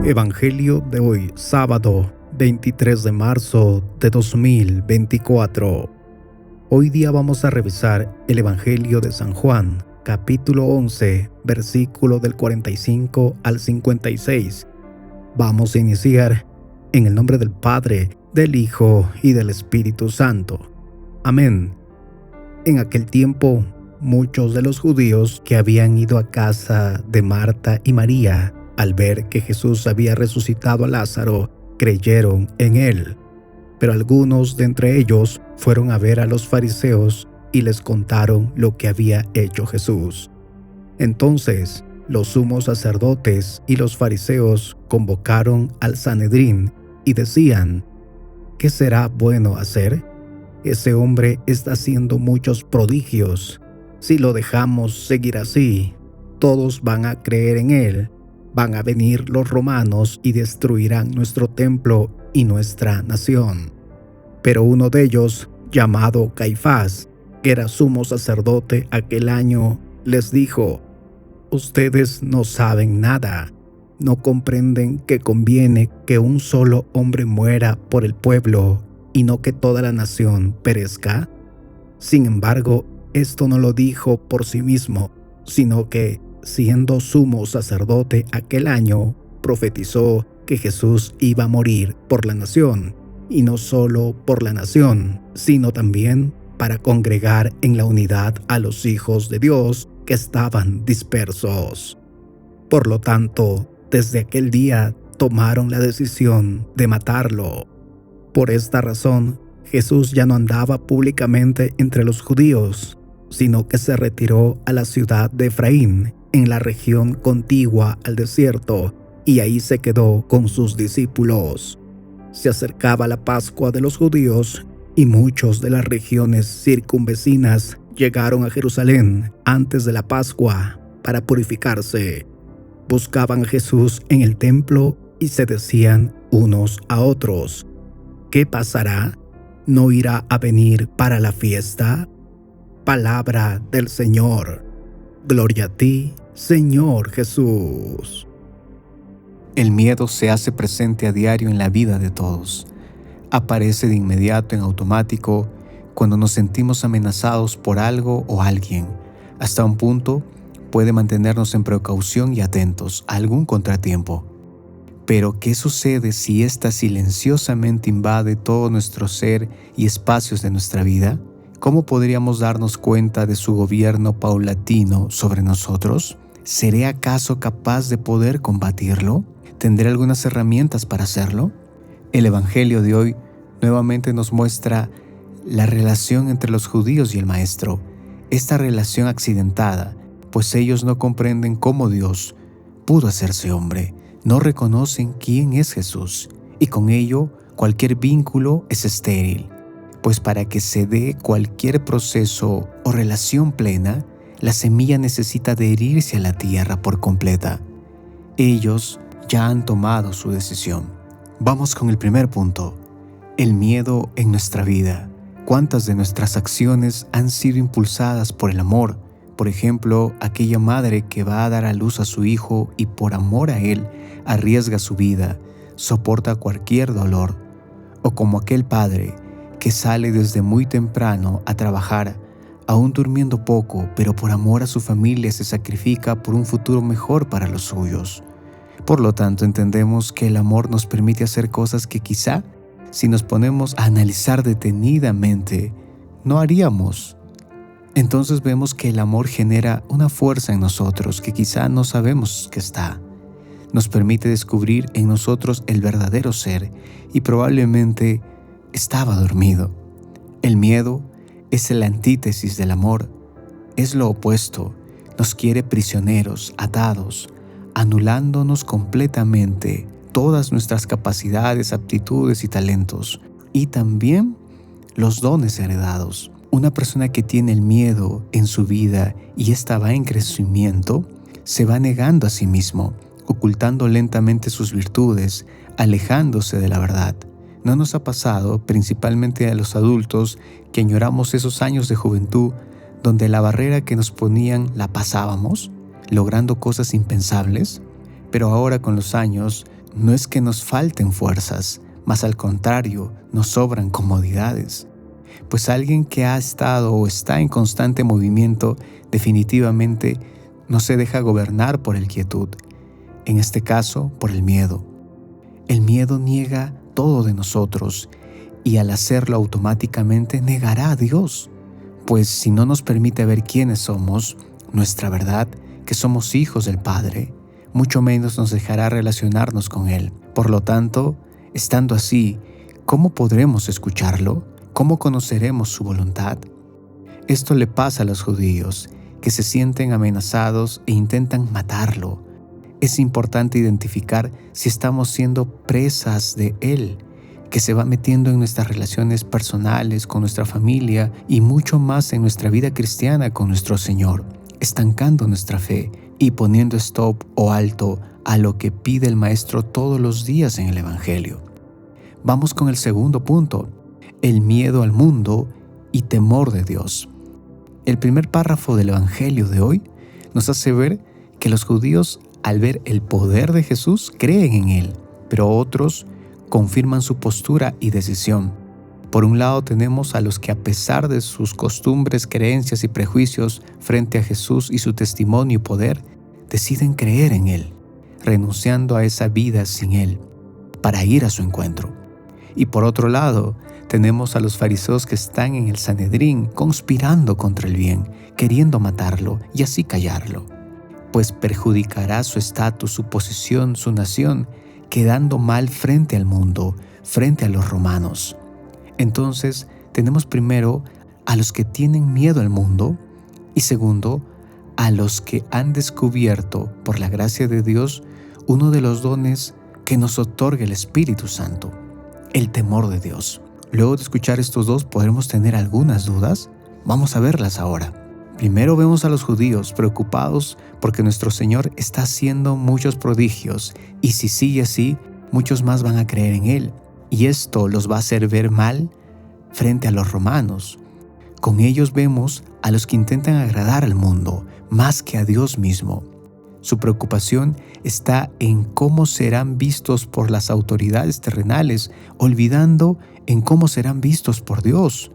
Evangelio de hoy, sábado 23 de marzo de 2024. Hoy día vamos a revisar el Evangelio de San Juan, capítulo 11, versículo del 45 al 56. Vamos a iniciar en el nombre del Padre, del Hijo y del Espíritu Santo. Amén. En aquel tiempo, muchos de los judíos que habían ido a casa de Marta y María, al ver que Jesús había resucitado a Lázaro, creyeron en él. Pero algunos de entre ellos fueron a ver a los fariseos y les contaron lo que había hecho Jesús. Entonces, los sumos sacerdotes y los fariseos convocaron al Sanedrín y decían: ¿qué será bueno hacer? Ese hombre está haciendo muchos prodigios. Si lo dejamos seguir así, todos van a creer en él. Van a venir los romanos y destruirán nuestro templo y nuestra nación. Pero uno de ellos, llamado Caifás, que era sumo sacerdote aquel año, les dijo: ustedes no saben nada. ¿No comprenden que conviene que un solo hombre muera por el pueblo y no que toda la nación perezca? Sin embargo, esto no lo dijo por sí mismo, sino que, siendo sumo sacerdote aquel año, profetizó que Jesús iba a morir por la nación, y no solo por la nación, sino también para congregar en la unidad a los hijos de Dios que estaban dispersos. Por lo tanto, desde aquel día tomaron la decisión de matarlo. Por esta razón, Jesús ya no andaba públicamente entre los judíos, sino que se retiró a la ciudad de Efraín, en la región contigua al desierto, y ahí se quedó con sus discípulos. Se acercaba la Pascua de los judíos, y muchos de las regiones circunvecinas llegaron a Jerusalén antes de la Pascua para purificarse. Buscaban a Jesús en el templo y se decían unos a otros: ¿qué pasará? ¿No irá a venir para la fiesta? Palabra del Señor. Gloria a ti, Señor Jesús. El miedo se hace presente a diario en la vida de todos. Aparece de inmediato en automático cuando nos sentimos amenazados por algo o alguien. Hasta un punto puede mantenernos en precaución y atentos a algún contratiempo. Pero, ¿qué sucede si ésta silenciosamente invade todo nuestro ser y espacios de nuestra vida? ¿Cómo podríamos darnos cuenta de su gobierno paulatino sobre nosotros? ¿Seré acaso capaz de poder combatirlo? ¿Tendré algunas herramientas para hacerlo? El Evangelio de hoy nuevamente nos muestra la relación entre los judíos y el Maestro. Esta relación accidentada, pues ellos no comprenden cómo Dios pudo hacerse hombre, no reconocen quién es Jesús, y con ello cualquier vínculo es estéril. Pues para que se dé cualquier proceso o relación plena, la semilla necesita adherirse a la tierra por completa. Ellos ya han tomado su decisión. Vamos con el primer punto: el miedo en nuestra vida. ¿Cuántas de nuestras acciones han sido impulsadas por el amor? Por ejemplo, aquella madre que va a dar a luz a su hijo y por amor a él arriesga su vida, soporta cualquier dolor. O como aquel padre que sale desde muy temprano a trabajar, aún durmiendo poco, pero por amor a su familia se sacrifica por un futuro mejor para los suyos. Por lo tanto, entendemos que el amor nos permite hacer cosas que quizá, si nos ponemos a analizar detenidamente, no haríamos. Entonces vemos que el amor genera una fuerza en nosotros que quizá no sabemos que está. Nos permite descubrir en nosotros el verdadero ser y probablemente estaba dormido. El miedo es la antítesis del amor, es lo opuesto, nos quiere prisioneros, atados, anulándonos completamente todas nuestras capacidades, aptitudes y talentos, y también los dones heredados. Una persona que tiene el miedo en su vida y esta va en crecimiento, se va negando a sí mismo, ocultando lentamente sus virtudes, alejándose de la verdad. ¿No nos ha pasado, principalmente a los adultos, que añoramos esos años de juventud donde la barrera que nos ponían la pasábamos, logrando cosas impensables? Pero ahora con los años no es que nos falten fuerzas, mas al contrario, nos sobran comodidades. Pues alguien que ha estado o está en constante movimiento definitivamente no se deja gobernar por el quietud, en este caso por el miedo. El miedo niega todo de nosotros y al hacerlo automáticamente negará a Dios, pues si no nos permite ver quiénes somos, nuestra verdad, que somos hijos del Padre, mucho menos nos dejará relacionarnos con Él. Por lo tanto, estando así, ¿cómo podremos escucharlo? ¿Cómo conoceremos su voluntad? Esto le pasa a los judíos, que se sienten amenazados e intentan matarlo. Es importante identificar si estamos siendo presas de Él, que se va metiendo en nuestras relaciones personales, con nuestra familia y mucho más en nuestra vida cristiana con nuestro Señor, estancando nuestra fe y poniendo stop o alto a lo que pide el Maestro todos los días en el Evangelio. Vamos con el segundo punto, el miedo al mundo y temor de Dios. El primer párrafo del Evangelio de hoy nos hace ver que los judíos, al ver el poder de Jesús, creen en Él, pero otros confirman su postura y decisión. Por un lado tenemos a los que, a pesar de sus costumbres, creencias y prejuicios frente a Jesús y su testimonio y poder, deciden creer en Él, renunciando a esa vida sin Él, para ir a su encuentro. Y por otro lado, tenemos a los fariseos que están en el Sanedrín conspirando contra el bien, queriendo matarlo y así callarlo, pues perjudicará su estatus, su posición, su nación, quedando mal frente al mundo, frente a los romanos. Entonces, tenemos primero a los que tienen miedo al mundo y segundo, a los que han descubierto, por la gracia de Dios, uno de los dones que nos otorga el Espíritu Santo, el temor de Dios. Luego de escuchar estos dos, ¿podremos tener algunas dudas? Vamos a verlas ahora. Primero vemos a los judíos preocupados porque nuestro Señor está haciendo muchos prodigios y si sigue así, muchos más van a creer en Él. Y esto los va a hacer ver mal frente a los romanos. Con ellos vemos a los que intentan agradar al mundo más que a Dios mismo. Su preocupación está en cómo serán vistos por las autoridades terrenales, olvidando en cómo serán vistos por Dios.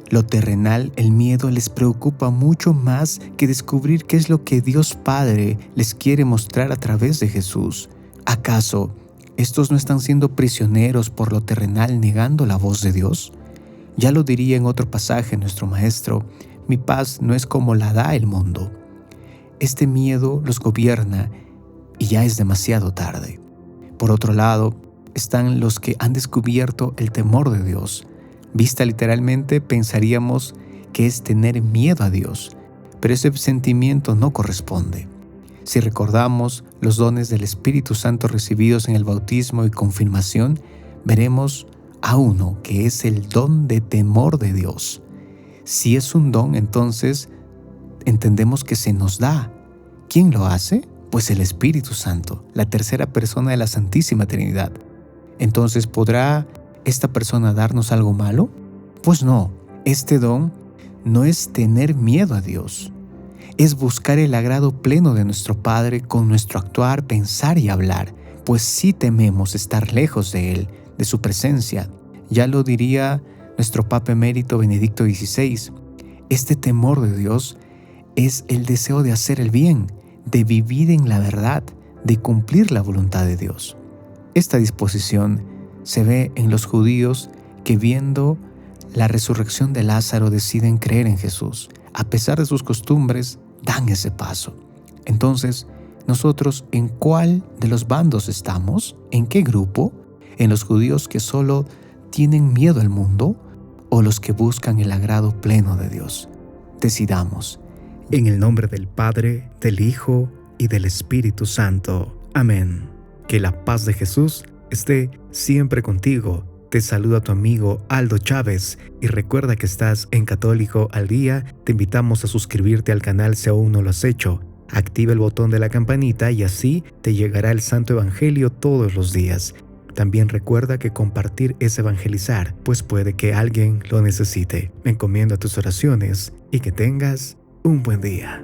Lo terrenal, el miedo, les preocupa mucho más que descubrir qué es lo que Dios Padre les quiere mostrar a través de Jesús. ¿Acaso estos no están siendo prisioneros por lo terrenal negando la voz de Dios? Ya lo diría en otro pasaje nuestro Maestro, mi paz no es como la da el mundo. Este miedo los gobierna y ya es demasiado tarde. Por otro lado, están los que han descubierto el temor de Dios. Vista literalmente, pensaríamos que es tener miedo a Dios, pero ese sentimiento no corresponde. Si recordamos los dones del Espíritu Santo recibidos en el bautismo y confirmación, veremos a uno que es el don de temor de Dios. Si es un don, entonces entendemos que se nos da. ¿Quién lo hace? Pues el Espíritu Santo, la tercera persona de la Santísima Trinidad. Entonces, ¿podrá esta persona darnos algo malo? Pues no, este don no es tener miedo a Dios, es buscar el agrado pleno de nuestro Padre con nuestro actuar, pensar y hablar, pues sí tememos estar lejos de Él, de su presencia. Ya lo diría nuestro Papa Emérito Benedicto XVI, este temor de Dios es el deseo de hacer el bien, de vivir en la verdad, de cumplir la voluntad de Dios. Esta disposición se ve en los judíos que, viendo la resurrección de Lázaro, deciden creer en Jesús. A pesar de sus costumbres, dan ese paso. Entonces, nosotros, ¿en cuál de los bandos estamos? ¿En qué grupo? ¿En los judíos que solo tienen miedo al mundo o los que buscan el agrado pleno de Dios? Decidamos. En el nombre del Padre, del Hijo y del Espíritu Santo. Amén. Que la paz de Jesús esté siempre contigo. Te saluda tu amigo Aldo Chávez y recuerda que estás en Católico al Día. Te invitamos a suscribirte al canal si aún no lo has hecho. Activa el botón de la campanita y así te llegará el Santo Evangelio todos los días. También recuerda que compartir es evangelizar, pues puede que alguien lo necesite. Me encomiendo a tus oraciones y que tengas un buen día.